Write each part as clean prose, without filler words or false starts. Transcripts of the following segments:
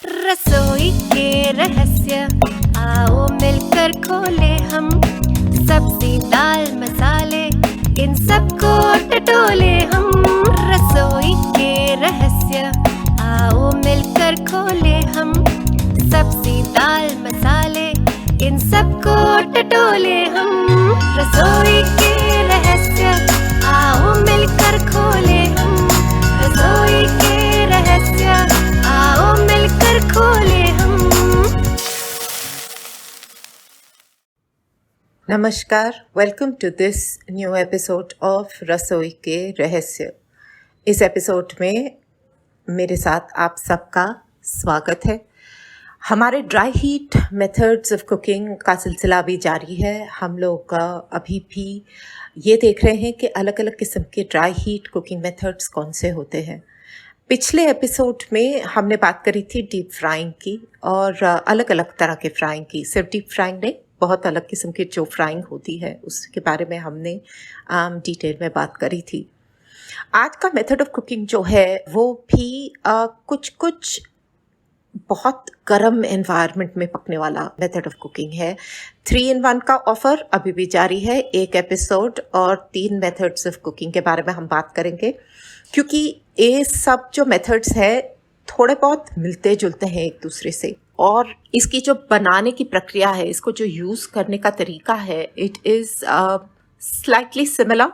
रसोई के रहस्य आओ मिलकर खोले हम, सब्जी दाल मसाले इन सबको टटोले हम। रसोई के रहस्य आओ मिलकर खोले हम, सब्जी दाल मसाले इन सबको टटोले हम। रसोई के रहस्य आओ मिलकर खोले हम, रसोई के रहस्य आओ मिलकर खोले हम। नमस्कार, welcome to this new episode of रसोई के रहस्य। इस एपिसोड में मेरे साथ आप सबका स्वागत है। हमारे dry heat methods of cooking का सिलसिला भी जारी है। हम लोग अभी भी ये देख रहे हैं कि अलग अलग किस्म के ड्राई हीट कुकिंग मेथड्स कौन से होते हैं। पिछले एपिसोड में हमने बात करी थी डीप फ्राइंग की और अलग अलग तरह के फ्राइंग की। सिर्फ डीप फ्राइंग नहीं, बहुत अलग किस्म की जो फ्राइंग होती है उसके बारे में हमने डिटेल में बात करी थी। आज का मेथड ऑफ कुकिंग जो है वो भी कुछ बहुत गर्म एनवायरनमेंट में पकने वाला मेथड ऑफ कुकिंग है। 3 in 1 का ऑफर अभी भी जारी है। एक एपिसोड और 3 मेथड्स ऑफ कुकिंग के बारे में हम बात करेंगे, क्योंकि ये सब जो मेथड्स है थोड़े बहुत मिलते जुलते हैं एक दूसरे से, और इसकी जो बनाने की प्रक्रिया है, इसको जो यूज़ करने का तरीका है, इट इज़ स्लाइटली सिमिलर,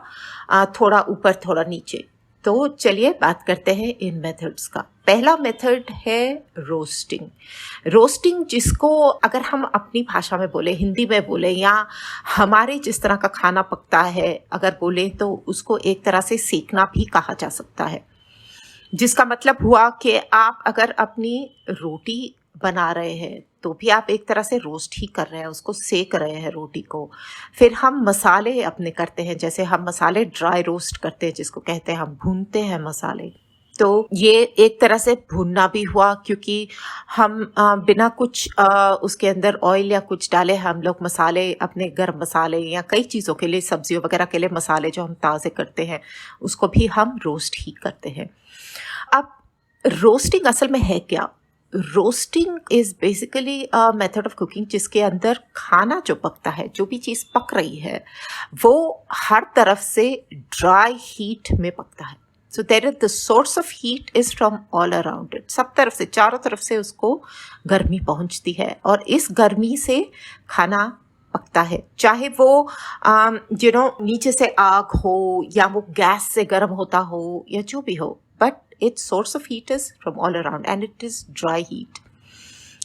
थोड़ा ऊपर थोड़ा नीचे। तो चलिए बात करते हैं इन मेथड्स का। पहला मेथड है रोस्टिंग। रोस्टिंग जिसको अगर हम अपनी भाषा में बोले, हिंदी में बोले, या हमारे जिस तरह का खाना पकता है अगर बोले, तो उसको एक तरह से सेकना भी कहा जा सकता है। जिसका मतलब हुआ कि आप अगर अपनी रोटी बना रहे हैं तो भी आप एक तरह से रोस्ट ही कर रहे हैं, उसको सेक रहे हैं रोटी को। फिर हम मसाले अपने करते हैं, जैसे हम मसाले ड्राई रोस्ट करते हैं, जिसको कहते हैं हम भूनते हैं मसाले। तो ये एक तरह से भूनना भी हुआ, क्योंकि हम बिना कुछ उसके अंदर ऑयल या कुछ डाले हम लोग मसाले, अपने गर्म मसाले या कई चीज़ों के लिए, सब्जियों वगैरह के लिए मसाले जो हम ताज़े करते हैं, उसको भी हम रोस्ट ही करते हैं। अब रोस्टिंग असल में है क्या? Roasting is basically a method of cooking जिसके अंदर खाना जो पकता है, जो भी चीज़ पक रही है, वो हर तरफ से ड्राई हीट में पकता है। So there is the source of heat is from all around it. सब तरफ से, चारों तरफ से उसको गर्मी पहुंचती है, और इस गर्मी से खाना पकता है। चाहे वो नीचे से आग हो, या वो गैस से गर्म होता हो, या जो भी हो, but its source of heat is from all around and it is dry heat.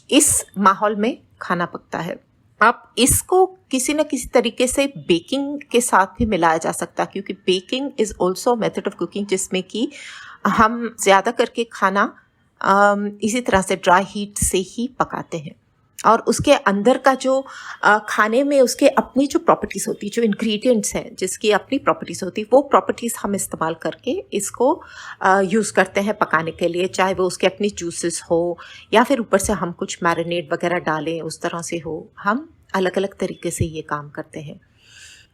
इस माहौल में खाना पकता है। अब इसको किसी न किसी तरीके से बेकिंग के साथ भी मिलाया जा सकता है, क्योंकि baking is also method of cooking जिसमें कि हम ज़्यादा करके खाना इसी तरह से ड्राई हीट से ही पकाते हैं, और उसके अंदर का जो खाने में उसके अपनी जो प्रॉपर्टीज़ होती, जो इंग्रेडिएंट्स हैं जिसकी अपनी प्रॉपर्टीज़ होती, वो प्रॉपर्टीज़ हम इस्तेमाल करके इसको यूज़ करते हैं पकाने के लिए। चाहे वो उसके अपनी जूसेस हो, या फिर ऊपर से हम कुछ मैरिनेट वगैरह डालें, उस तरह से हो। हम अलग अलग तरीके से ये काम करते हैं।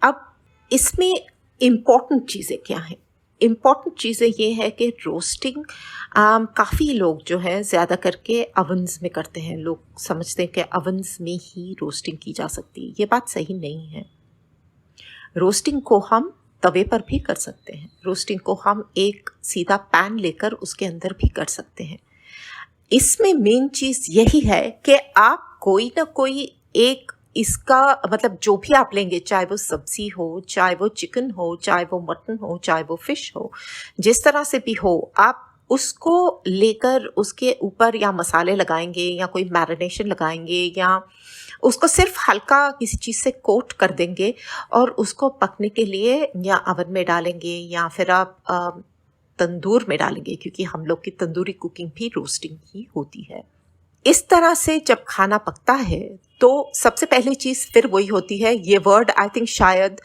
अब इसमें इम्पॉर्टेंट चीज़ें क्या हैं? इम्पॉर्टेंट चीज़ें ये है कि रोस्टिंग काफ़ी लोग जो है ज़्यादा करके अवन्स में करते हैं। लोग समझते हैं कि अवन्स में ही रोस्टिंग की जा सकती है। ये बात सही नहीं है। रोस्टिंग को हम तवे पर भी कर सकते हैं। रोस्टिंग को हम एक सीधा पैन लेकर उसके अंदर भी कर सकते हैं। इसमें मेन चीज़ यही है कि आप कोई ना कोई एक, इसका मतलब जो भी आप लेंगे, चाहे वो सब्जी हो, चाहे वो चिकन हो, चाहे वो मटन हो, चाहे वो फिश हो, जिस तरह से भी हो, आप उसको लेकर उसके ऊपर या मसाले लगाएंगे, या कोई मैरिनेशन लगाएंगे, या उसको सिर्फ हल्का किसी चीज़ से कोट कर देंगे, और उसको पकने के लिए या अवन में डालेंगे, या फिर आप तंदूर में डालेंगे, क्योंकि हम लोग की तंदूरी कुकिंग भी रोस्टिंग ही होती है। इस तरह से जब खाना पकता है तो सबसे पहली चीज़ फिर वही होती है। ये वर्ड आई थिंक शायद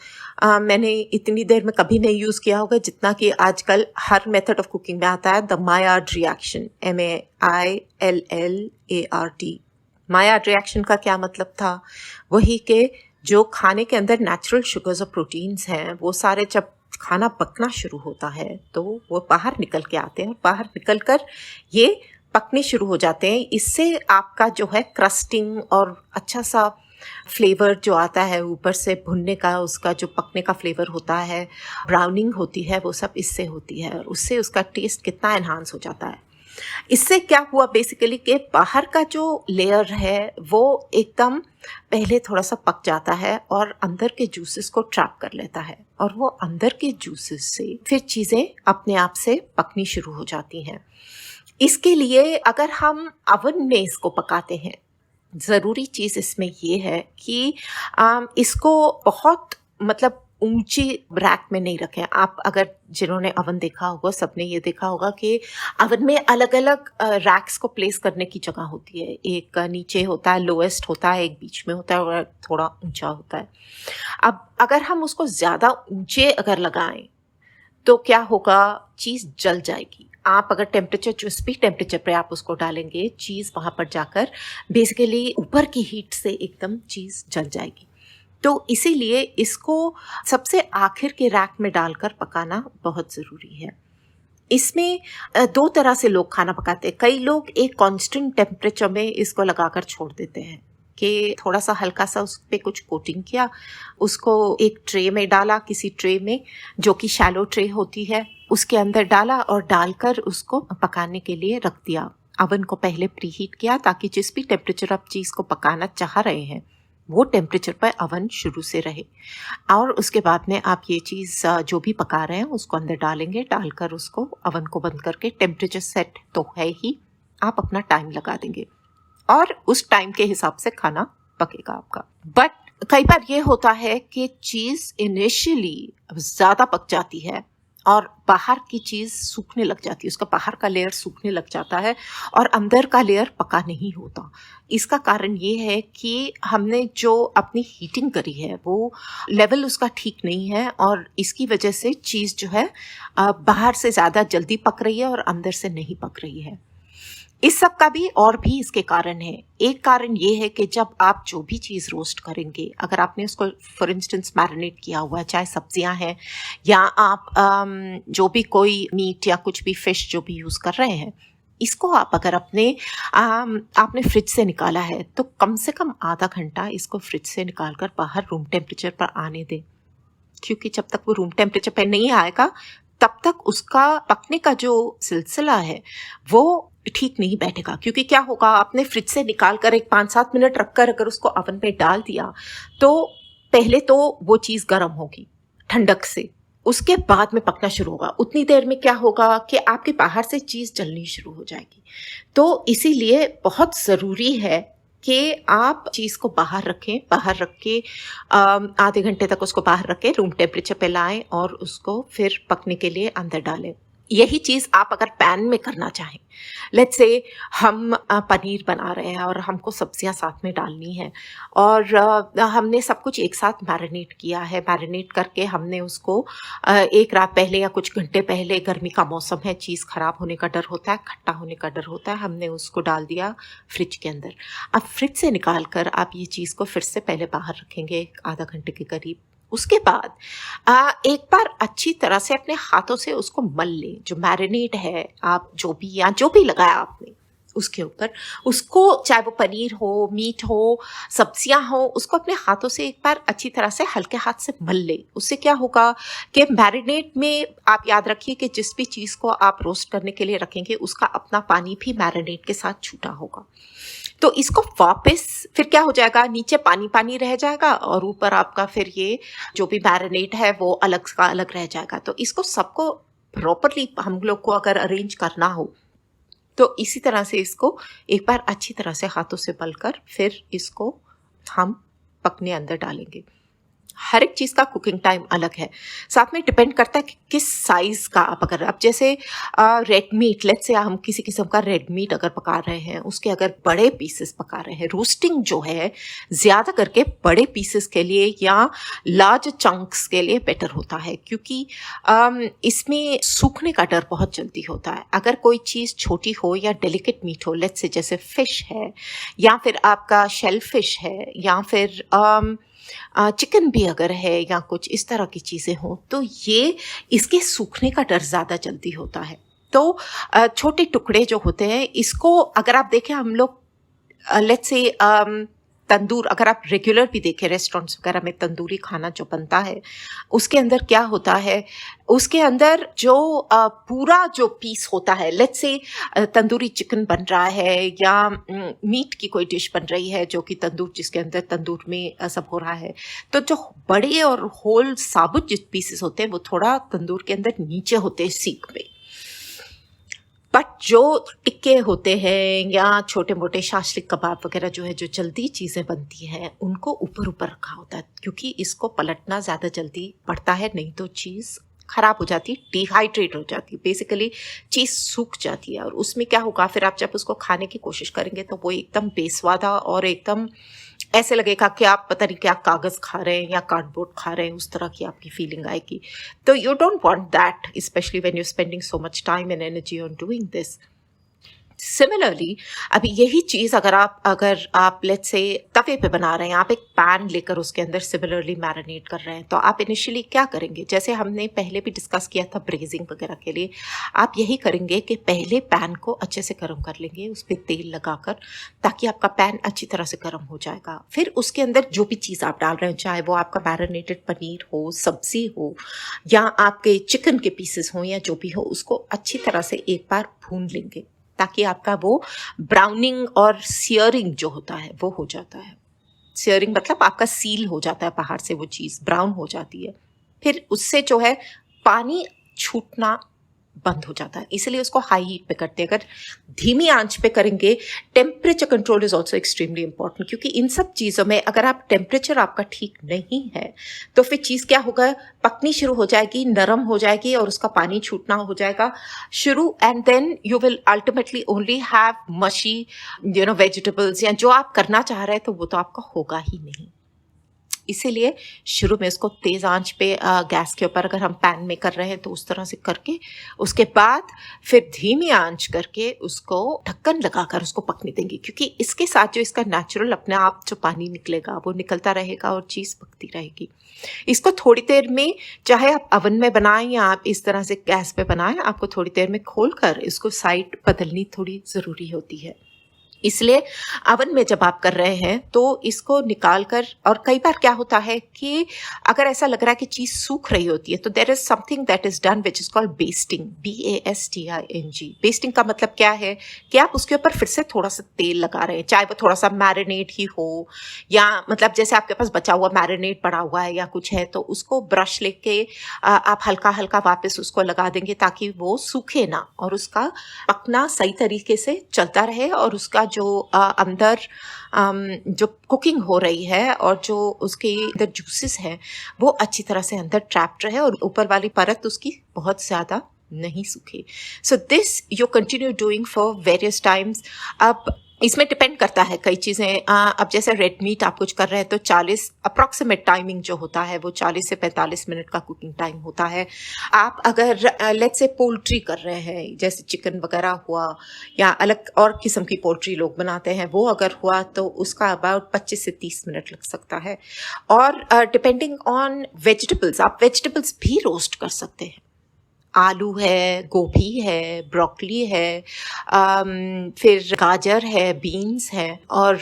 मैंने इतनी देर में कभी नहीं यूज़ किया होगा जितना कि आजकल हर मेथड ऑफ कुकिंग में आता है, the Maillard reaction, MAILLARD। Maillard reaction का क्या मतलब था? वही कि जो खाने के अंदर नेचुरल शुगर्स और प्रोटीन्स हैं, वो सारे जब खाना पकना शुरू होता है तो वो बाहर निकल के आते हैं, और बाहर निकल कर ये पकने शुरू हो जाते हैं। इससे आपका जो है क्रस्टिंग और अच्छा सा फ्लेवर जो आता है ऊपर से भुनने का, उसका जो पकने का फ्लेवर होता है, ब्राउनिंग होती है, वो सब इससे होती है और उससे उसका टेस्ट कितना एनहांस हो जाता है। इससे क्या हुआ बेसिकली कि बाहर का जो लेयर है वो एकदम पहले थोड़ा सा पक जाता है और अंदर के जूसेस को ट्रैप कर लेता है और वो अंदर के जूसेस से फिर चीज़ें अपने आप से पकनी शुरू हो जाती हैं। इसके लिए अगर हम अवन में इसको पकाते हैं, ज़रूरी चीज़ इसमें ये है कि इसको बहुत मतलब ऊंची रैक में नहीं रखें। आप अगर जिन्होंने अवन देखा होगा, सबने ये देखा होगा कि अवन में अलग अलग रैक्स को प्लेस करने की जगह होती है। एक नीचे होता है, लोएस्ट होता है, एक बीच में होता है और थोड़ा ऊंचा होता है। अब अगर हम उसको ज़्यादा ऊंचे अगर लगाएं तो क्या होगा, चीज़ जल जाएगी। आप अगर टेम्परेचर, जिस भी टेम्परेचर पे आप उसको डालेंगे, चीज़ वहाँ पर जाकर बेसिकली ऊपर की हीट से एकदम चीज़ जल जाएगी। तो इसीलिए इसको सबसे आखिर के रैक में डालकर पकाना बहुत ज़रूरी है। इसमें दो तरह से लोग खाना पकाते हैं। कई लोग एक कांस्टेंट टेम्परेचर में इसको लगाकर छोड़ देते हैं कि थोड़ा सा हल्का सा उस पर कुछ कोटिंग किया, उसको एक ट्रे में डाला, किसी ट्रे में जो कि शैलो ट्रे होती है, उसके अंदर डाला और डालकर उसको पकाने के लिए रख दिया। अवन को पहले प्रीहीट किया ताकि जिस भी टेम्परेचर आप चीज़ को पकाना चाह रहे हैं वो टेम्परेचर पर अवन शुरू से रहे। और उसके बाद में आप ये चीज़ जो भी पका रहे हैं उसको अंदर डालेंगे, डालकर उसको अवन को बंद करके, टेम्परेचर सेट तो है ही, आप अपना टाइम लगा देंगे और उस टाइम के हिसाब से खाना पकेगा आपका। बट कई बार ये होता है कि चीज़ इनिशियली ज़्यादा पक जाती है और बाहर की चीज़ सूखने लग जाती है, उसका बाहर का लेयर सूखने लग जाता है और अंदर का लेयर पका नहीं होता। इसका कारण ये है कि हमने जो अपनी हीटिंग करी है वो लेवल उसका ठीक नहीं है और इसकी वजह से चीज़ जो है बाहर से ज़्यादा जल्दी पक रही है और अंदर से नहीं पक रही है। इस सब का भी और भी इसके कारण है। एक कारण ये है कि जब आप जो भी चीज़ रोस्ट करेंगे, अगर आपने उसको फॉर इंस्टेंस मैरिनेट किया हुआ है, चाहे सब्जियां हैं या आप जो भी कोई मीट या कुछ भी फिश जो भी यूज़ कर रहे हैं, इसको आप अगर आपने फ्रिज से निकाला है तो कम से कम आधा घंटा इसको फ्रिज से निकाल कर बाहर रूम टेम्परेचर पर आने दें, क्योंकि जब तक वो रूम टेम्परेचर पर नहीं आएगा तब तक उसका पकने का जो सिलसिला है वो ठीक नहीं बैठेगा। क्योंकि क्या होगा, आपने फ्रिज से निकाल कर एक 5-7 मिनट रखकर अगर उसको ओवन में डाल दिया तो पहले तो वो चीज़ गर्म होगी ठंडक से, उसके बाद में पकना शुरू होगा। उतनी देर में क्या होगा कि आपके बाहर से चीज़ जलनी शुरू हो जाएगी। तो इसीलिए बहुत ज़रूरी है कि आप चीज़ को बाहर रखें, बाहर रख के आधे घंटे तक उसको बाहर रखें, रूम टेम्परेचर पे लाएं और उसको फिर पकने के लिए अंदर डालें। यही चीज़ आप अगर पैन में करना चाहें, लेट्स से हम पनीर बना रहे हैं और हमको सब्जियां साथ में डालनी है और हमने सब कुछ एक साथ मैरिनेट किया है, मैरिनेट करके हमने उसको एक रात पहले या कुछ घंटे पहले, गर्मी का मौसम है, चीज़ ख़राब होने का डर होता है, खट्टा होने का डर होता है, हमने उसको डाल दिया फ्रिज के अंदर। अब फ्रिज से निकाल कर आप ये चीज़ को फिर से पहले बाहर रखेंगे आधा घंटे के करीब। उसके बाद एक बार अच्छी तरह से अपने हाथों से उसको मल लें। जो मैरिनेट है, आप जो भी लगाया आपने उसके ऊपर, उसको चाहे वो पनीर हो, मीट हो, सब्जियां हो, उसको अपने हाथों से एक बार अच्छी तरह से हल्के हाथ से मल लें। उससे क्या होगा कि मैरिनेट में आप याद रखिए कि जिस भी चीज़ को आप रोस्ट करने के लिए रखेंगे उसका अपना पानी भी मैरिनेट के साथ छूटा होगा। तो इसको वापस फिर क्या हो जाएगा, नीचे पानी पानी रह जाएगा और ऊपर आपका फिर ये जो भी मैरिनेट है वो अलग का अलग रह जाएगा। तो इसको सबको प्रॉपरली हम लोग को अगर अरेंज करना हो तो इसी तरह से इसको एक बार अच्छी तरह से हाथों से मलकर फिर इसको हम पकने अंदर डालेंगे। हर एक चीज़ का कुकिंग टाइम अलग है, साथ में डिपेंड करता है कि किस साइज़ का आप अगर आप जैसे रेड मीट, लेट्स से हम किसी किस्म का रेड मीट अगर पका रहे हैं, उसके अगर बड़े पीसेस पका रहे हैं, रोस्टिंग जो है ज़्यादा करके बड़े पीसेस के लिए या लार्ज चंक्स के लिए बेटर होता है, क्योंकि इसमें सूखने का डर बहुत जल्दी होता है। अगर कोई चीज़ छोटी हो या डेलिकेट मीट हो, लेट्स से जैसे फ़िश है या फिर आपका शेल फिश है या फिर चिकन भी अगर है या कुछ इस तरह की चीज़ें हों, तो ये इसके सूखने का डर ज़्यादा जल्दी होता है। तो छोटे टुकड़े जो होते हैं, इसको अगर आप देखें हम लोग लेट्स से तंदूर, अगर आप रेगुलर भी देखें रेस्टोरेंट्स वगैरह में तंदूरी खाना जो बनता है, उसके अंदर क्या होता है, उसके अंदर जो पूरा जो पीस होता है, लेट्स से तंदूरी चिकन बन रहा है या मीट की कोई डिश बन रही है जो कि तंदूर, जिसके अंदर तंदूर में सब हो रहा है, तो जो बड़े और होल साबुत जो पीसेस होते हैं वो थोड़ा तंदूर के अंदर नीचे होते हैं सीख में। बट जो टिक्के होते हैं या छोटे मोटे शास्त्रिक कबाब वगैरह जो है, जो जल्दी चीज़ें बनती हैं, उनको ऊपर ऊपर रखा होता है, क्योंकि इसको पलटना ज़्यादा जल्दी पड़ता है, नहीं तो चीज़ खराब हो जाती, डिहाइड्रेट हो जाती, बेसिकली चीज़ सूख जाती है। और उसमें क्या होगा, फिर आप जब उसको खाने की कोशिश करेंगे तो वो एकदम बेस्वादा और एकदम ऐसे लगेगा कि आप पता नहीं क्या कागज़ खा रहे हैं या कार्डबोर्ड खा रहे हैं, उस तरह की आपकी फीलिंग आएगी। तो you don't want that, specially when you spending so much time and energy on doing this. Similarly अभी यही चीज़ अगर आप लेट्स से तवे पे बना रहे हैं, आप एक पैन लेकर उसके अंदर सिमिलरली मैरिनेट कर रहे हैं, तो आप इनिशियली क्या करेंगे, जैसे हमने पहले भी डिस्कस किया था ब्रेजिंग वगैरह के लिए, आप यही करेंगे कि पहले पैन को अच्छे से गर्म कर लेंगे उस पर तेल लगाकर, ताकि आपका पैन अच्छी तरह से गर्म हो जाएगा। फिर उसके अंदर जो भी चीज़ आप डाल रहे हैं, चाहे वो आपका मैरिनेटेड पनीर हो, सब्जी हो या आपके चिकन के पीसेस हों या जो भी हो, उसको अच्छी तरह से एक बार भून लेंगे, ताकि आपका वो ब्राउनिंग और सियरिंग जो होता है वो हो जाता है। सियरिंग मतलब आपका सील हो जाता है, बाहर से वो चीज़ ब्राउन हो जाती है। फिर उससे जो है पानी छूटना बंद हो जाता है, इसलिए उसको हाई हीट पे करते हैं। अगर धीमी आंच पे करेंगे, temperature control is also extremely important, क्योंकि इन सब चीज़ों में अगर आप टेम्परेचर आपका ठीक नहीं है तो फिर चीज़ क्या होगा, पकनी शुरू हो जाएगी, नरम हो जाएगी और उसका पानी छूटना हो जाएगा शुरू, and then you will ultimately only have mushy vegetables, या जो आप करना चाह रहे हैं तो वो तो आपका होगा ही नहीं। इसीलिए शुरू में उसको तेज़ आंच पे गैस के ऊपर अगर हम पैन में कर रहे हैं तो उस तरह से करके, उसके बाद फिर धीमी आंच करके उसको ढक्कन लगाकर उसको पकने देंगे, क्योंकि इसके साथ जो इसका नेचुरल अपने आप जो पानी निकलेगा वो निकलता रहेगा और चीज़ पकती रहेगी। इसको थोड़ी देर में, चाहे आप अवन में बनाएं या आप इस तरह से गैस पे बनाएं, आपको थोड़ी देर में खोलकर इसको साइड बदलनी थोड़ी ज़रूरी होती है। इसलिए अवन में जब आप कर रहे हैं तो इसको निकाल कर, और कई बार क्या होता है कि अगर ऐसा लग रहा है कि चीज़ सूख रही होती है तो there is something that is done which is called basting, BASTING। Basting का मतलब क्या है कि आप उसके ऊपर फिर से थोड़ा सा तेल लगा रहे हैं, चाहे वो थोड़ा सा मैरिनेट ही हो या मतलब जैसे आपके पास बचा हुआ मैरिनेट पड़ा हुआ है या कुछ है, तो उसको ब्रश लेके आप हल्का हल्का वापस उसको लगा देंगे ताकि वो सूखे ना और उसका पकना सही तरीके से चलता रहे, और उसका जो अंदर जो कुकिंग हो रही है और जो उसके अंदर जूसेस हैं वो अच्छी तरह से अंदर ट्रैप्ड रहे और ऊपर वाली परत उसकी बहुत ज़्यादा नहीं सूखे। So this you continue doing for various times. अब इसमें डिपेंड करता है कई चीज़ें। अब जैसे रेड मीट आप कुछ कर रहे हैं तो 40 अप्रॉक्सीमेट टाइमिंग जो होता है वो 40 से 45 मिनट का कुकिंग टाइम होता है। आप अगर लेट्स से पोल्ट्री कर रहे हैं, जैसे चिकन वगैरह हुआ या अलग और किस्म की पोल्ट्री लोग बनाते हैं, वो अगर हुआ तो उसका अबाउट 25 से 30 मिनट लग सकता है। और डिपेंडिंग ऑन वेजिटेबल्स, आप वेजिटेबल्स भी रोस्ट कर सकते हैं। आलू है, गोभी है, ब्रोकली है, फिर गाजर है, बीन्स है और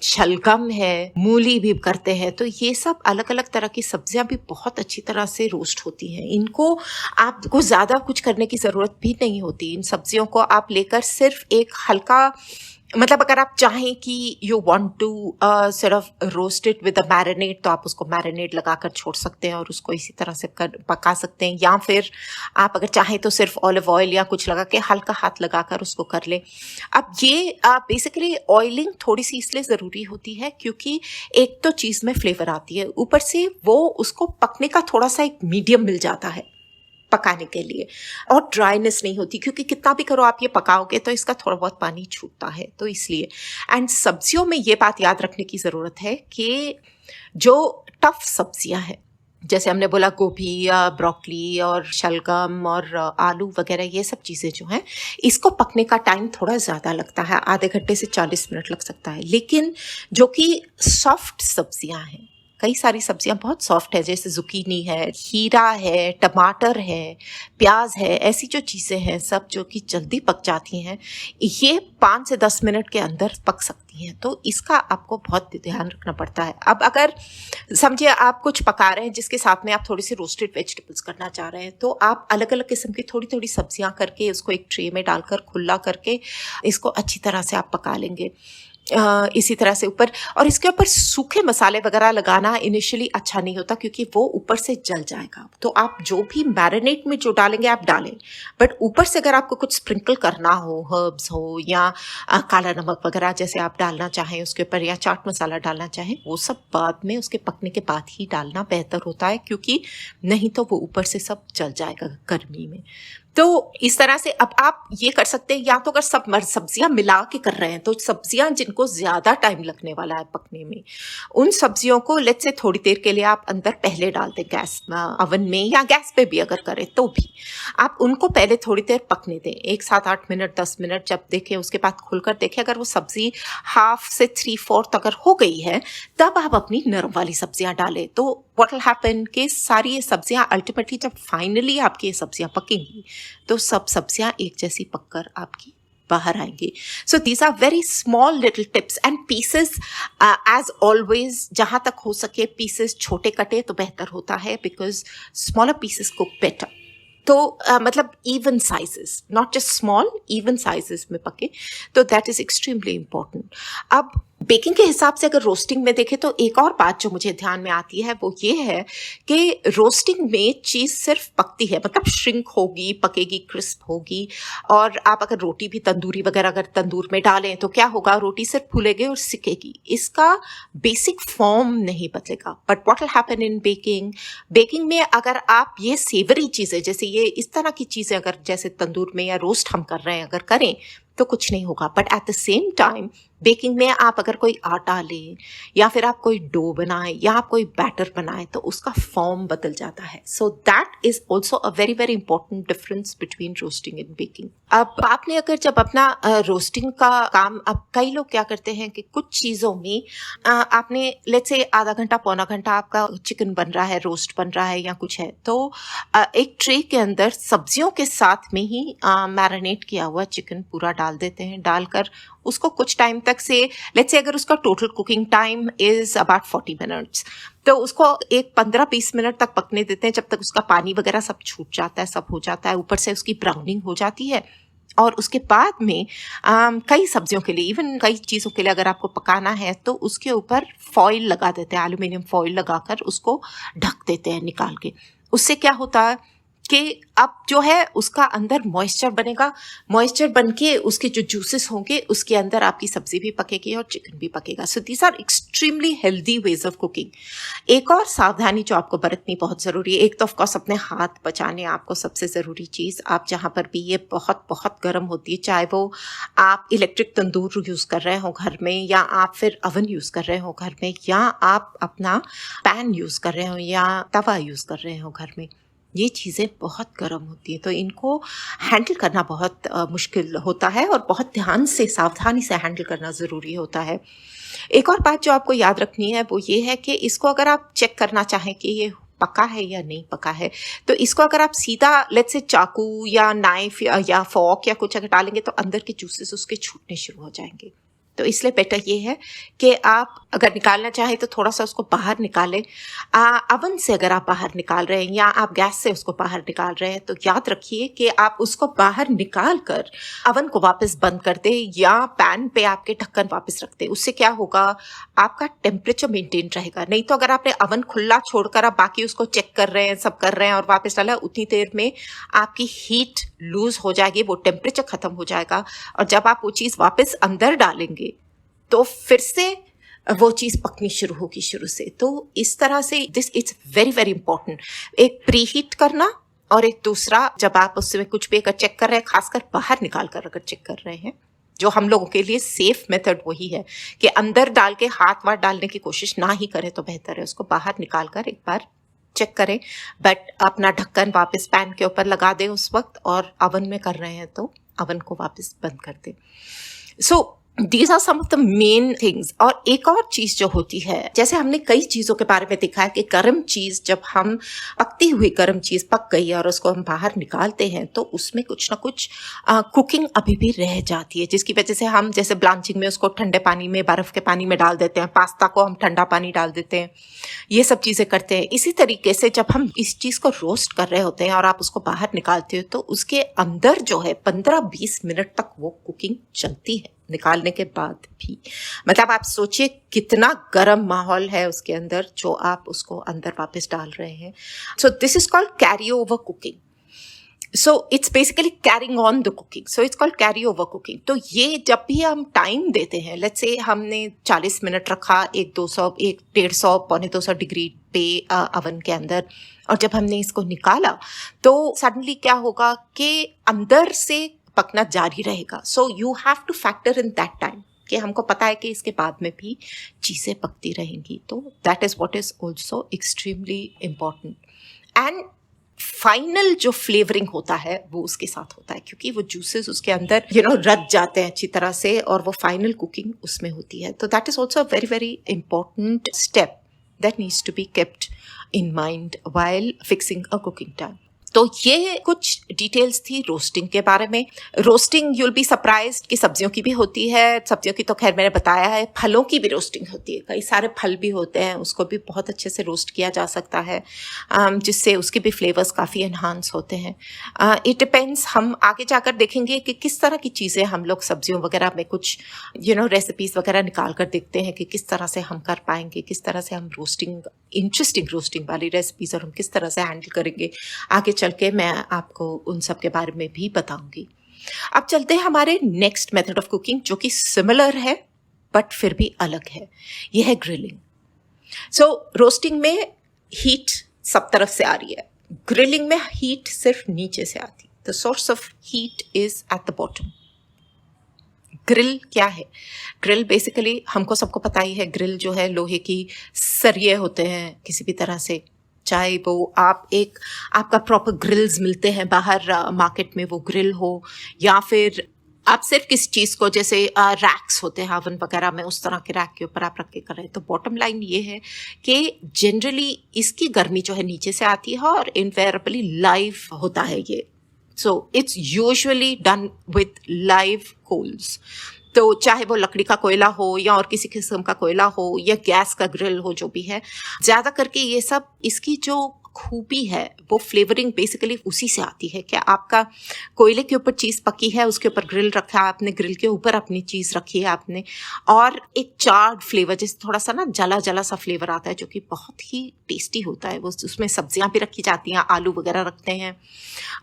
शलगम है, मूली भी करते हैं। तो ये सब अलग अलग तरह की सब्जियां भी बहुत अच्छी तरह से रोस्ट होती हैं। इनको आपको ज़्यादा कुछ करने की ज़रूरत भी नहीं होती। इन सब्जियों को आप लेकर सिर्फ एक हल्का, मतलब अगर आप चाहें कि यू वांट टू सिर्फ roast it with a marinate तो आप उसको मैरिनेट लगाकर छोड़ सकते हैं और उसको इसी तरह से पका सकते हैं, या फिर आप अगर चाहें तो सिर्फ ऑलिव ऑयल या कुछ लगा के हल्का हाथ लगाकर उसको कर लें। अब ये बेसिकली ऑयलिंग थोड़ी सी इसलिए ज़रूरी होती है क्योंकि एक तो चीज़ में फ्लेवर आती है, ऊपर से वो उसको पकने का थोड़ा सा एक मीडियम मिल जाता है पकाने के लिए, और ड्राइनेस नहीं होती, क्योंकि कितना भी करो आप ये पकाओगे तो इसका थोड़ा बहुत पानी छूटता है, तो इसलिए। एंड सब्जियों में ये बात याद रखने की ज़रूरत है कि जो टफ सब्जियां हैं, जैसे हमने बोला गोभी या ब्रोकली और शलगम और आलू वगैरह, ये सब चीज़ें जो हैं इसको पकने का टाइम थोड़ा ज़्यादा लगता है, आधे घंटे से 40 मिनट लग सकता है। लेकिन जो कि सॉफ्ट सब्जियां हैं, कई सारी सब्जियां बहुत सॉफ्ट है, जैसे जुकीनी है, खीरा है, टमाटर है, प्याज है, ऐसी जो चीज़ें हैं सब जो कि जल्दी पक जाती हैं, ये 5 से 10 मिनट के अंदर पक सकती हैं। तो इसका आपको बहुत ध्यान रखना पड़ता है। अब अगर समझिए आप कुछ पका रहे हैं जिसके साथ में आप थोड़ी सी रोस्टेड वेजिटेबल्स करना चाह रहे हैं, तो आप अलग अलग किस्म की थोड़ी थोड़ी सब्जियां करके उसको एक ट्रे में डालकर खुला करके इसको अच्छी तरह से आप पका लेंगे। इसी तरह से ऊपर, और इसके ऊपर सूखे मसाले वगैरह लगाना इनिशियली अच्छा नहीं होता क्योंकि वो ऊपर से जल जाएगा। तो आप जो भी मैरिनेट में जो डालेंगे आप डालें, बट ऊपर से अगर आपको कुछ स्प्रिंकल करना हो, हर्ब्स हो या काला नमक वगैरह जैसे आप डालना चाहें उसके ऊपर, या चाट मसाला डालना चाहें, वो सब बाद में उसके पकने के बाद ही डालना बेहतर होता है, क्योंकि नहीं तो वो ऊपर से सब जल जाएगा गर्मी में। तो इस तरह से अब आप ये कर सकते हैं, या तो अगर सब सब्जियां मिला के कर रहे हैं तो सब्जियां जिनको ज्यादा टाइम लगने वाला है पकने में, उन सब्जियों को लेट्स से थोड़ी देर के लिए आप अंदर पहले डाल दें गैस ओवन में, या गैस पे भी अगर करें तो भी आप उनको पहले थोड़ी देर पकने दें, 1 7 8 मिनट 10 मिनट। जब देखें उसके बाद खुलकर देखें, अगर वो सब्जी 1/2 से 3/4 अगर हो गई है, तब आप अपनी नरम वाली सब्जियां डालें। तो व्हाट विल हैपन कि सारी ये सब्जियां अल्टीमेटली जब फाइनली आपकी ये सब्जियां पकेंगी तो सब सब्जियां एक जैसी पककर आपकी बाहर आएंगी। So these are very small little tips and pieces, as always जहां तक हो सके पीसेस छोटे कटे तो बेहतर होता है, because smaller pieces cook better. तो मतलब even sizes, not just small, even sizes में पके, तो दैट इज एक्सट्रीमली इम्पोर्टेंट। अब बेकिंग के हिसाब से अगर रोस्टिंग में देखें तो एक और बात जो मुझे ध्यान में आती है वो ये है कि रोस्टिंग में चीज़ सिर्फ पकती है, मतलब श्रिंक होगी, पकेगी, क्रिस्प होगी। और आप अगर रोटी भी तंदूरी वगैरह अगर तंदूर में डालें तो क्या होगा, रोटी सिर्फ फूलेगी और सिकेगी, इसका बेसिक फॉर्म नहीं बदलेगा। But what will happen in baking में अगर आप ये सेवरी चीज़ें, जैसे ये इस तरह की चीज़ें अगर जैसे तंदूर में या रोस्ट हम कर रहे हैं अगर करें तो कुछ नहीं होगा। But at the same time baking में आप अगर कोई आटा लें या फिर आप कोई डो बनाएं या आप कोई बैटर बनाएं तो उसका फॉर्म बदल जाता है। So that is also a very very important difference between roasting and baking. अब आपने अगर जब अपना रोस्टिंग का काम, अब कई लोग क्या करते हैं कि कुछ चीज़ों में आपने लेट्स से आधा घंटा पौना घंटा आपका चिकन बन रहा है, रोस्ट बन रहा है या कुछ है, तो एक ट्रे के अंदर सब्जियों के साथ में ही मैरिनेट किया हुआ चिकन पूरा डाल देते हैं। डालकर उसको कुछ टाइम तक से, लेट्स से अगर उसका total cooking time is about 40 minutes, तो उसको एक 15-20 मिनट तक पकने देते हैं, जब तक उसका पानी वगैरह सब छूट जाता है, सब हो जाता है, ऊपर से उसकी ब्राउनिंग हो जाती है। और उसके बाद में कई सब्जियों के लिए, इवन कई चीज़ों के लिए अगर आपको पकाना है तो उसके ऊपर फॉइल लगा देते हैं, एल्यूमिनियम फॉइल लगाकर उसको ढक देते हैं निकाल के। उससे क्या होता है कि अब जो है उसका अंदर मॉइस्चर बनेगा, मॉइस्चर बन के उसके जो जूसेस होंगे उसके अंदर आपकी सब्जी भी पकेगी और चिकन भी पकेगा। So these are extremely healthy ways of cooking. एक और सावधानी जो आपको बरतनी बहुत ज़रूरी है, एक तो ऑफकोर्स अपने हाथ बचाने आपको सबसे ज़रूरी चीज़, आप जहाँ पर भी, ये बहुत बहुत गर्म होती है, चाहे वो आप इलेक्ट्रिक तंदूर यूज़ कर रहे हो घर में, या आप फिर अवन यूज़ कर रहे हो घर में, या आप अपना पैन यूज़ कर रहे हो या तवा यूज़ कर रहे हो घर में, ये चीज़ें बहुत गर्म होती हैं। तो इनको हैंडल करना बहुत मुश्किल होता है और बहुत ध्यान से, सावधानी से हैंडल करना ज़रूरी होता है। एक और बात जो आपको याद रखनी है वो ये है कि इसको अगर आप चेक करना चाहें कि ये पका है या नहीं पका है, तो इसको अगर आप सीधा लेट्स से चाकू या नाइफ या फॉर्क या कुछ अगर डालेंगे तो अंदर के जूसेस उसके छूटने शुरू हो जाएंगे। तो इसलिए बेटर ये है कि आप अगर निकालना चाहें तो थोड़ा सा उसको बाहर निकालें। अवन से अगर आप बाहर निकाल रहे हैं या आप गैस से उसको बाहर निकाल रहे हैं तो याद रखिए कि आप उसको बाहर निकाल कर अवन को वापस बंद कर दें या पैन पे आपके ढक्कन वापस रख दें। उससे क्या होगा, आपका टेम्परेचर मेंटेन रहेगा। नहीं तो अगर आपने अवन खुला छोड़कर आप बाकी उसको चेक कर रहे हैं, सब कर रहे हैं और वापस डाला, उतनी देर में आपकी हीट लूज हो जाएगी, वो टेम्परेचर खत्म हो जाएगा, और जब आप वो चीज़ वापस अंदर डालेंगे तो फिर से वो चीज़ पकनी शुरू होगी शुरू से। तो इस तरह से this it's very very important, एक प्री हीट करना और एक दूसरा जब आप उसमें कुछ भी अगर चेक कर रहे हैं, खासकर बाहर निकाल कर अगर चेक कर रहे हैं, जो हम लोगों के लिए सेफ मेथड वही है कि अंदर डाल के हाथ वाथ डालने की कोशिश ना ही करें तो बेहतर है। उसको बाहर निकाल कर एक बार चेक करें, बट अपना ढक्कन वापस पैन के ऊपर लगा दें उस वक्त, और अवन में कर रहे हैं तो अवन को वापस बंद कर दें। सो These are some of the main things. और एक और चीज जो होती है, जैसे हमने कई चीजों के बारे में देखा है कि गर्म चीज, जब हम पकती हुई गर्म चीज पक गई और उसको हम बाहर निकालते हैं तो उसमें कुछ ना कुछ कुकिंग अभी भी रह जाती है, जिसकी वजह से हम जैसे ब्लांचिंग में उसको ठंडे पानी में, बर्फ के पानी में डाल देते हैं, पास्ता को हम ठंडा पानी डाल देते हैं, ये सब चीजें करते हैं। इसी तरीके से जब हम इस चीज को रोस्ट कर रहे होते हैं और आप उसको बाहर निकालते हो तो उसके अंदर जो है 15-20 मिनट तक वो कुकिंग चलती है निकालने के बाद भी। मतलब आप सोचिए कितना गर्म माहौल है उसके अंदर जो आप उसको अंदर वापस डाल रहे हैं। So this is called carry over cooking. So it's basically carrying on the cooking, so it's called carry over cooking. तो ये जब भी हम टाइम देते हैं, लेट्स से हमने 40 मिनट रखा 150 पौने 200 डिग्री पे अवन के अंदर, और जब हमने इसको निकाला तो सडनली क्या होगा कि अंदर से पकना जारी रहेगा। So you have two factor in that time कि हमको पता है कि इसके बाद में भी चीज़ें पकती रहेंगी। तो that is what is also extremely important. And final जो फ्लेवरिंग होता है वो उसके साथ होता है, क्योंकि वो जूसेस उसके अंदर रच जाते हैं अच्छी तरह से, और वो फाइनल कुकिंग उसमें होती है। तो that is also very very important step that needs to be kept in mind while fixing a cooking time. तो ये कुछ डिटेल्स थी रोस्टिंग के बारे में। रोस्टिंग यूल बी सरप्राइज्ड कि सब्जियों की भी होती है, सब्जियों की तो खैर मैंने बताया है, फलों की भी रोस्टिंग होती है। कई सारे फल भी होते हैं, उसको भी बहुत अच्छे से रोस्ट किया जा सकता है, जिससे उसके भी फ्लेवर्स काफ़ी एनहांस होते हैं। इट डिपेंड्स, हम आगे जाकर देखेंगे कि किस तरह की चीज़ें हम लोग सब्जियों वगैरह में कुछ रेसिपीज़ वगैरह निकाल कर देखते हैं कि किस तरह से हम कर पाएंगे, किस तरह से हम रोस्टिंग, इंटरेस्टिंग रोस्टिंग वाली रेसिपीज़ और हम किस तरह से हैंडल करेंगे आगे चल के, मैं आपको उन सब के बारे में भी बताऊंगी। अब चलते हैं हमारे नेक्स्ट मेथड ऑफ कुकिंग, जो कि सिमिलर है बट फिर भी अलग है। यह है ग्रिलिंग। सो रोस्टिंग में हीट सब तरफ से आ रही है, ग्रिलिंग में हीट सिर्फ नीचे से आती है। The source of heat is at the bottom. Grill क्या है? ग्रिल बेसिकली हमको सबको पता ही है, ग्रिल जो है लोहे की सरिये होते हैं किसी भी तरह से, चाहे वो आपका प्रॉपर ग्रिल्स मिलते हैं बाहर मार्केट में, वो ग्रिल हो, या फिर आप सिर्फ किसी चीज़ को, जैसे रैक्स होते हैं ओवन वगैरह में, उस तरह के रैक के ऊपर आप रख के करें। तो बॉटम लाइन ये है कि जनरली इसकी गर्मी जो है नीचे से आती है और इनवेरेबली लाइव होता है ये। So it's usually done with live coals. तो चाहे वो लकड़ी का कोयला हो या और किसी किस्म का कोयला हो या गैस का ग्रिल हो, जो भी है, ज़्यादा करके ये सब, इसकी जो खूबी है वो फ्लेवरिंग बेसिकली उसी से आती है कि आपका कोयले के ऊपर चीज़ पकी है, उसके ऊपर ग्रिल रखा है आपने, ग्रिल के ऊपर अपनी चीज़ रखी है आपने, और एक चार्ड फ्लेवर, जैसे थोड़ा सा ना जला जला सा फ्लेवर आता है, जो कि बहुत ही टेस्टी होता है। वो उसमें सब्जियां भी रखी जाती हैं, आलू वगैरह रखते हैं,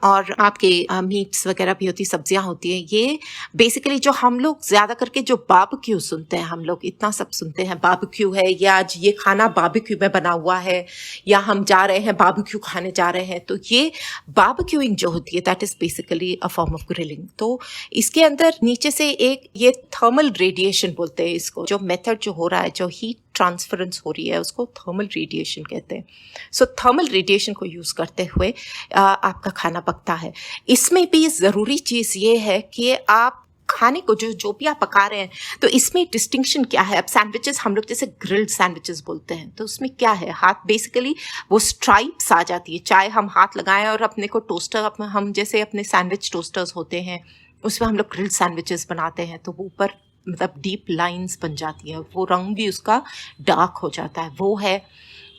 और आपके मीट्स वगैरह भी होती, सब्जियां होती हैं। ये बेसिकली जो हम लोग ज़्यादा करके जो बारबेक्यू सुनते हैं, हम लोग इतना सब सुनते हैं, बारबेक्यू है, या आज ये खाना बारबेक्यू में बना हुआ है, या हम जा रहे हैं बारबेक्यू खाने जा रहे हैं, तो ये बारबेक्यूइंग जो होती है that is basically a form of grilling. तो इसके अंदर नीचे से एक ये थर्मल रेडिएशन बोलते हैं इसको, जो मेथड जो हो रहा है, जो हीट ट्रांसफरेंस हो रही है, उसको थर्मल रेडिएशन कहते हैं। सो थर्मल रेडिएशन को यूज करते हुए आपका खाना पकता है। इसमें भी ज़रूरी चीज़ ये है कि आप खाने को जो भी आप पका रहे हैं, तो इसमें डिस्टिंक्शन क्या है। अब सैंडविचेस हम लोग जैसे ग्रिल्ड सैंडविचेस बोलते हैं, तो उसमें क्या है, हाथ बेसिकली वो स्ट्राइप्स आ जाती है, चाहे हम हाथ लगाएं और अपने को टोस्टर, हम जैसे अपने सैंडविच टोस्टर्स होते हैं उसमें हम लोग ग्रिल्ड सैंडविचेस बनाते हैं, तो वो ऊपर मतलब डीप लाइंस बन जाती है, वो रंग भी उसका डार्क हो जाता है, वो है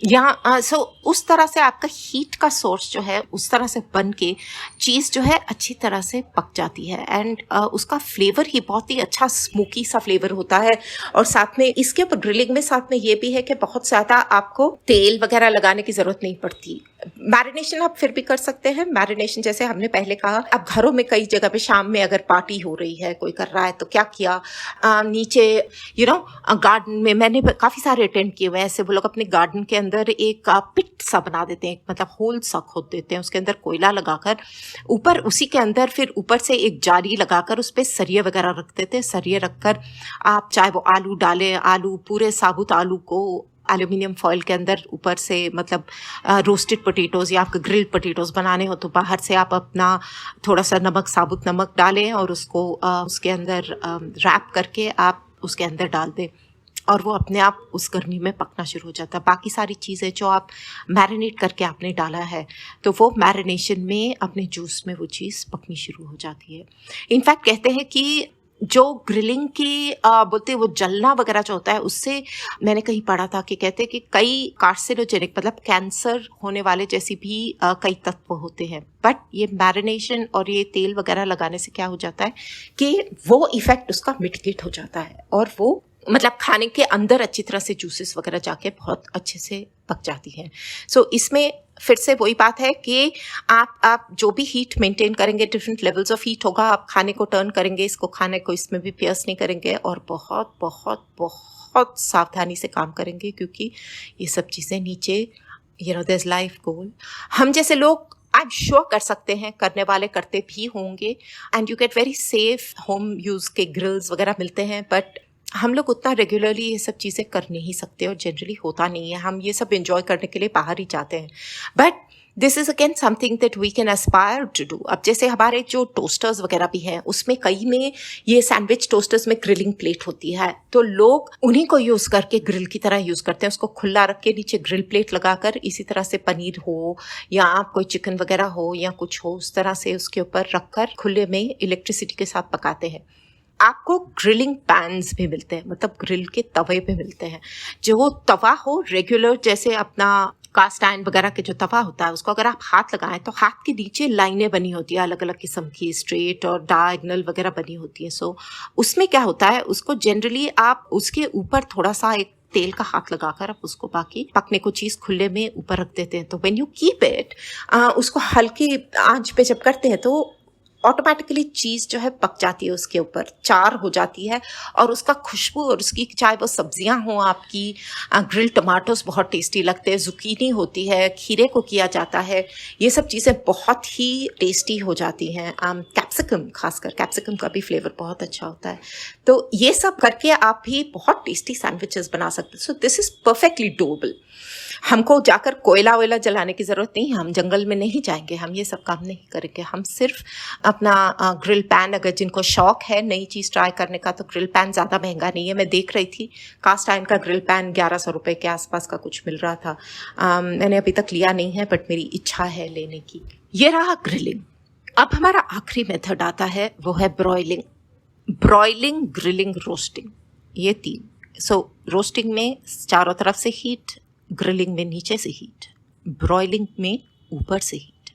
यहाँ। सो उस तरह से आपका हीट का सोर्स जो है उस तरह से बन के चीज़ जो है अच्छी तरह से पक जाती है, एंड उसका फ्लेवर ही बहुत ही अच्छा स्मोकी सा फ्लेवर होता है। और साथ में इसके ऊपर ग्रिलिंग में साथ में ये भी है कि बहुत ज़्यादा आपको तेल वगैरह लगाने की ज़रूरत नहीं पड़ती। मैरिनेशन आप फिर भी कर सकते हैं, मैरिनेशन जैसे हमने पहले कहा। अब घरों में कई जगह पे शाम में अगर पार्टी हो रही है, कोई कर रहा है, तो क्या किया, नीचे गार्डन में मैंने काफ़ी सारे अटेंड किए हुए ऐसे, वो लोग अपने गार्डन के अंदर एक पिट सा बना देते हैं, मतलब होल सा खोद देते हैं, उसके अंदर कोयला लगाकर ऊपर, उसी के अंदर फिर ऊपर से एक जाली लगाकर उस पर सरिये वगैरह रख देते हैं। सरिये रखकर आप चाहे वो आलू डालें, आलू पूरे साबुत आलू को एल्यूमिनियम फॉइल के अंदर ऊपर से मतलब रोस्टेड पोटैटोज़ या आपको ग्रिल्ड पोटैटोज़ बनाने हो तो बाहर से आप अपना थोड़ा सा नमक, साबुत नमक डालें और उसको उसके अंदर रैप करके आप उसके अंदर डाल दें और वो अपने आप उस गर्मी में पकना शुरू हो जाता है। बाकी सारी चीज़ें जो आप मैरिनेट करके आपने डाला है तो वो मैरिनेशन में अपने जूस में वो चीज़ पकनी शुरू हो जाती है। इनफैक्ट कहते हैं कि जो ग्रिलिंग की बोलते हैं वो जलना वगैरह जो होता है उससे मैंने कहीं पढ़ा था कि कहते हैं कि कई कार्सिनोजेनिक मतलब कैंसर होने वाले जैसी भी कई तत्व होते हैं, बट ये मैरिनेशन और ये तेल वगैरह लगाने से क्या हो जाता है कि वो इफ़ेक्ट उसका मिटिगेट हो जाता है और वो मतलब खाने के अंदर अच्छी तरह से जूसेस वगैरह जाके बहुत अच्छे से पक जाती हैं। सो इसमें फिर से वही बात है कि आप जो भी हीट मेंटेन करेंगे, डिफरेंट लेवल्स ऑफ हीट होगा, आप खाने को टर्न करेंगे, इसको खाने को इसमें भी पियर्स नहीं करेंगे और बहुत बहुत बहुत सावधानी से काम करेंगे क्योंकि ये सब चीज़ें नीचे देयर इज लाइफ गोल। हम जैसे लोग आई एम श्योर कर सकते हैं, करने वाले करते भी होंगे and you get very safe home use के ग्रिल्स वगैरह मिलते हैं, बट हम लोग उतना रेगुलरली ये सब चीज़ें कर नहीं सकते और जनरली होता नहीं है। हम ये सब एंजॉय करने के लिए बाहर ही जाते हैं, but this is again something that we can aspire to do. अब जैसे हमारे जो टोस्टर्स वगैरह भी हैं उसमें कई में ये सैंडविच टोस्टर्स में ग्रिलिंग प्लेट होती है तो लोग उन्हीं को यूज़ करके ग्रिल की तरह यूज़ करते हैं। उसको खुला रख के नीचे ग्रिल प्लेट लगाकर इसी तरह से पनीर हो या आप कोई चिकन वगैरह हो या कुछ हो उस तरह से उसके ऊपर रखकर खुले में इलेक्ट्रिसिटी के साथ पकाते हैं। आपको ग्रिलिंग पैन्स भी मिलते हैं, मतलब ग्रिल के तवे भी मिलते हैं। जो तवा हो रेगुलर जैसे अपना कास्ट आयरन वगैरह के जो तवा होता है उसको अगर आप हाथ लगाएं तो हाथ के नीचे लाइनें बनी होती है अलग अलग किस्म की, स्ट्रेट और डायगनल वगैरह बनी होती है। सो उसमें क्या होता है, उसको जनरली आप उसके ऊपर थोड़ा सा एक तेल का हाथ लगाकर आप उसको बाकी पकने को चीज़ खुले में ऊपर रख देते हैं। तो व्हेन यू कीप इट उसको हल्की आंच पे जब करते हैं तो ऑटोमेटिकली चीज़ जो है पक जाती है, उसके ऊपर चार हो जाती है और उसका खुशबू और उसकी चाहे वो सब्जियां हों आपकी, ग्रिल टमाटोस बहुत टेस्टी लगते हैं, जुकीनी होती है, खीरे को किया जाता है, ये सब चीज़ें बहुत ही टेस्टी हो जाती हैं। कैप्सिकम, खासकर कैप्सिकम का भी फ्लेवर बहुत अच्छा होता है। तो ये सब करके आप भी बहुत टेस्टी सैंडविचेस बना सकते हैं। So this is perfectly doable. हमको जाकर कोयला वोयला जलाने की ज़रूरत नहीं, हम जंगल में नहीं जाएंगे, हम ये सब काम नहीं करेंगे। हम सिर्फ अपना ग्रिल पैन, अगर जिनको शौक है नई चीज़ ट्राई करने का तो ग्रिल पैन ज़्यादा महंगा नहीं है। मैं देख रही थी कास्ट आयरन का ग्रिल पैन 1100 रुपये के आसपास का कुछ मिल रहा था। मैंने अभी तक लिया नहीं है बट मेरी इच्छा है लेने की। ये रहा ग्रिलिंग। अब हमारा आखिरी मेथड आता है, वो है ब्रॉयलिंग। ब्रॉयलिंग, ग्रिलिंग, रोस्टिंग, ये तीन। सो रोस्टिंग में चारों तरफ से हीट, ग्रिलिंग में नीचे से हीट, ब्रॉयलिंग में ऊपर से हीट।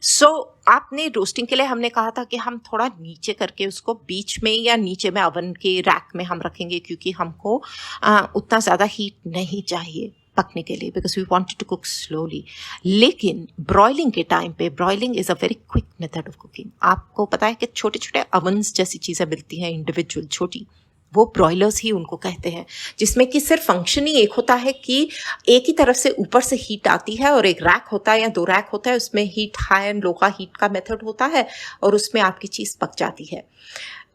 सो आपने रोस्टिंग के लिए हमने कहा था कि हम थोड़ा नीचे करके उसको बीच में या नीचे में ओवन के रैक में हम रखेंगे क्योंकि हमको उतना ज़्यादा हीट नहीं चाहिए पकने के लिए, because we wanted to cook slowly. लेकिन ब्रॉयलिंग के टाइम पे, broiling is a very quick method of cooking. आपको पता है कि छोटे छोटे ओवन्स जैसी चीज़ें मिलती हैं इंडिविजुअल छोटी, वो ब्रॉयलर्स ही उनको कहते हैं, जिसमें कि सिर्फ फंक्शन ही एक होता है कि एक ही तरफ से ऊपर से हीट आती है और एक रैक होता है या दो रैक होता है, उसमें हीट हाई एंड लो का हीट का मेथड होता है और उसमें आपकी चीज़ पक जाती है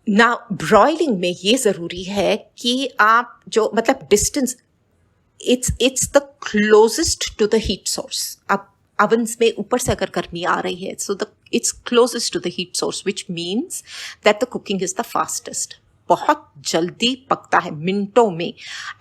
ना। ब्रॉयलिंग में ये ज़रूरी है कि आप जो मतलब distance, it's the closest to the heat source. अब ovens में ऊपर से अगर गर्मी आ रही है so it's closest to the heat source, which means that the cooking is the fastest. बहुत जल्दी पकता है, मिनटों में।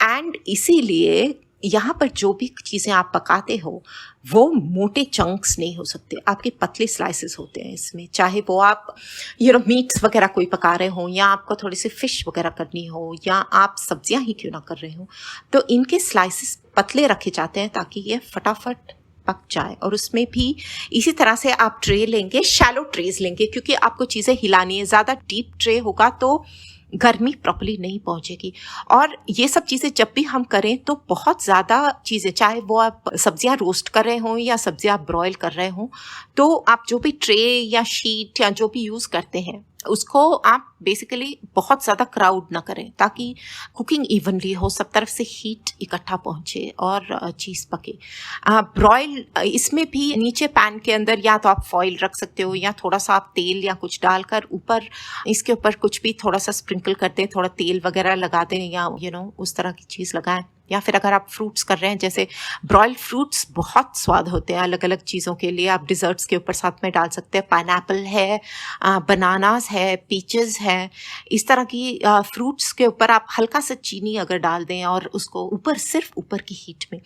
एंड इसीलिए यहाँ पर जो भी चीज़ें आप पकाते हो वो मोटे चंक्स नहीं हो सकते, आपके पतले स्लाइसेस होते हैं इसमें। चाहे वो आप मीट्स वगैरह कोई पका रहे हो या आपको थोड़ी सी फिश वगैरह करनी हो या आप सब्जियाँ ही क्यों ना कर रहे हो, तो इनके स्लाइसेस पतले रखे जाते हैं ताकि ये फटाफट पक जाए। और उसमें भी इसी तरह से आप ट्रे लेंगे, शैलो ट्रेज लेंगे क्योंकि आपको चीज़ें हिलानी है। ज़्यादा डीप ट्रे होगा तो गर्मी प्रॉपर्ली नहीं पहुंचेगी। और ये सब चीज़ें जब भी हम करें तो बहुत ज़्यादा चीज़ें, चाहे वो आप सब्जियां रोस्ट कर रहे हों या सब्जियां ब्रॉयल कर रहे हों, तो आप जो भी ट्रे या शीट या जो भी यूज़ करते हैं उसको आप बेसिकली बहुत ज़्यादा क्राउड ना करें ताकि कुकिंग इवनली हो, सब तरफ से हीट इकट्ठा पहुँचे और चीज़ पके। ब्रॉयल इसमें भी नीचे पैन के अंदर या तो आप फॉइल रख सकते हो या थोड़ा सा आप तेल या कुछ डालकर ऊपर, इसके ऊपर कुछ भी थोड़ा सा स्प्रिंकल करते हैं, थोड़ा तेल वगैरह लगा दें या उस तरह की चीज़ लगाएं या फिर अगर आप फ्रूट्स कर रहे हैं, जैसे ब्रॉइल्ड फ्रूट्स बहुत स्वाद होते हैं अलग अलग चीज़ों के लिए, आप डिज़र्ट्स के ऊपर साथ में डाल सकते हैं। पाइनएप्पल है, बनानास है, पीचेस है, इस तरह की फ्रूट्स के ऊपर आप हल्का सा चीनी अगर डाल दें और उसको ऊपर, सिर्फ ऊपर की हीट में,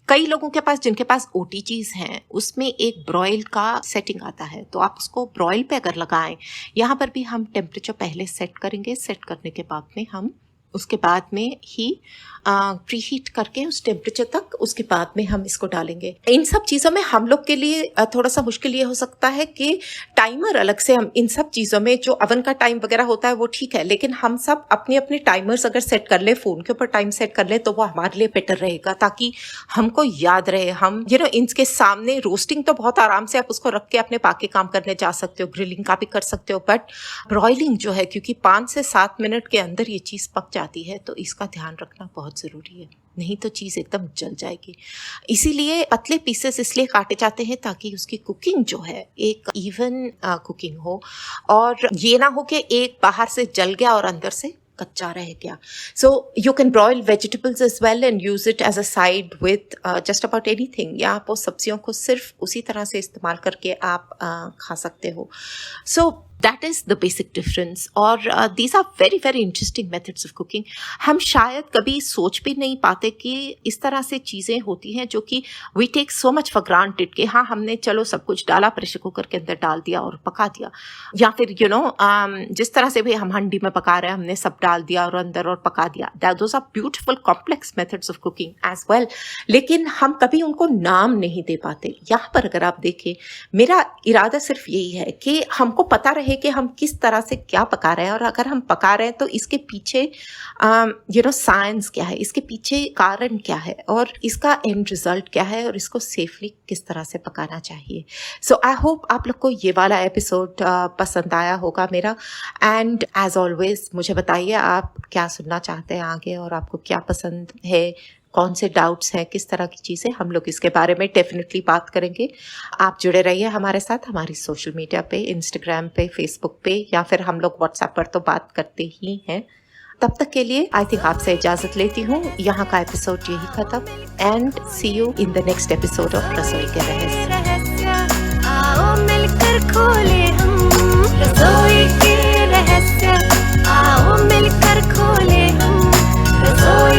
कई लोगों के पास जिनके पास OTGs हैं उसमें एक ब्रॉयल का सेटिंग आता है, तो आप उसको ब्रॉयल पे अगर लगाएं, यहाँ पर भी हम टेम्परेचर पहले सेट करेंगे, सेट करने के बाद में हम उसके बाद में ही प्री हीट करके उस टेम्परेचर तक, उसके बाद में हम इसको डालेंगे। इन सब चीज़ों में हम लोग के लिए थोड़ा सा मुश्किल ये हो सकता है कि टाइमर अलग से, हम इन सब चीज़ों में जो अवन का टाइम वगैरह होता है वो ठीक है, लेकिन हम सब अपने अपने टाइमर्स अगर सेट कर ले, फ़ोन के ऊपर टाइम सेट कर ले, तो वो हमारे लिए बेटर रहेगा, ताकि हमको याद रहे। हम इनके सामने रोस्टिंग तो बहुत आराम से आप उसको रख के अपने बाकी काम करने जा सकते हो, ग्रिलिंग का भी कर सकते हो, बट ब्रॉयलिंग जो है, क्योंकि 5 से 7 मिनट के अंदर ये चीज़ पक जाती है, तो इसका ध्यान रखना बहुत ज़रूरी है, नहीं तो चीज़ एकदम जल जाएगी। इसीलिए पतले पीसेस इसलिए काटे जाते हैं ताकि उसकी कुकिंग जो है एक इवन कुकिंग हो, और ये ना हो कि एक बाहर से जल गया और अंदर से कच्चा रह गया। So you can broil vegetables as well and use it as a side with just about anything, या आप वो सब्जियों को सिर्फ उसी तरह से इस्तेमाल करके आप खा सकते हो। So that is the basic difference, और these are very very interesting methods of cooking. हम शायद कभी सोच भी नहीं पाते कि इस तरह से चीज़ें होती हैं जो कि we take so much for granted, कि हाँ हमने चलो सब कुछ डाला, प्रेशर कुकर के अंदर डाल दिया और पका दिया, या फिर जिस तरह से भी हम हंडी में पका रहे हैं, हमने सब डाल दिया और अंदर और पका दिया। Those are beautiful complex methods of cooking as well, लेकिन हम कभी उनको नाम नहीं दे पाते। यहाँ पर अगर आप देखें, मेरा इरादा सिर्फ यही है कि हमको पता रहे कि हम किस तरह से क्या पका रहे हैं, और अगर हम पका रहे हैं तो इसके पीछे साइंस क्या है, इसके पीछे कारण क्या है, और इसका एंड रिजल्ट क्या है, और इसको सेफली किस तरह से पकाना चाहिए। सो आई होप आप लोग को ये वाला एपिसोड पसंद आया होगा मेरा, एंड एज ऑलवेज मुझे बताइए आप क्या सुनना चाहते हैं आगे, और आपको क्या पसंद है, कौन से डाउट्स हैं, किस तरह की चीज़ें, हम लोग इसके बारे में डेफिनेटली बात करेंगे। आप जुड़े रहिए हमारे साथ, हमारी सोशल मीडिया पे, इंस्टाग्राम पे, फेसबुक पे, या फिर हम लोग व्हाट्सएप पर तो बात करते ही हैं। तब तक के लिए आई थिंक आपसे इजाज़त लेती हूँ। यहाँ का एपिसोड यही खत्म, and see you in the next episode of रसोई के रहस्य। आओ मिलकर खोले हम रसोई के रहस्य, आओ मिलकर खोले हम रसोई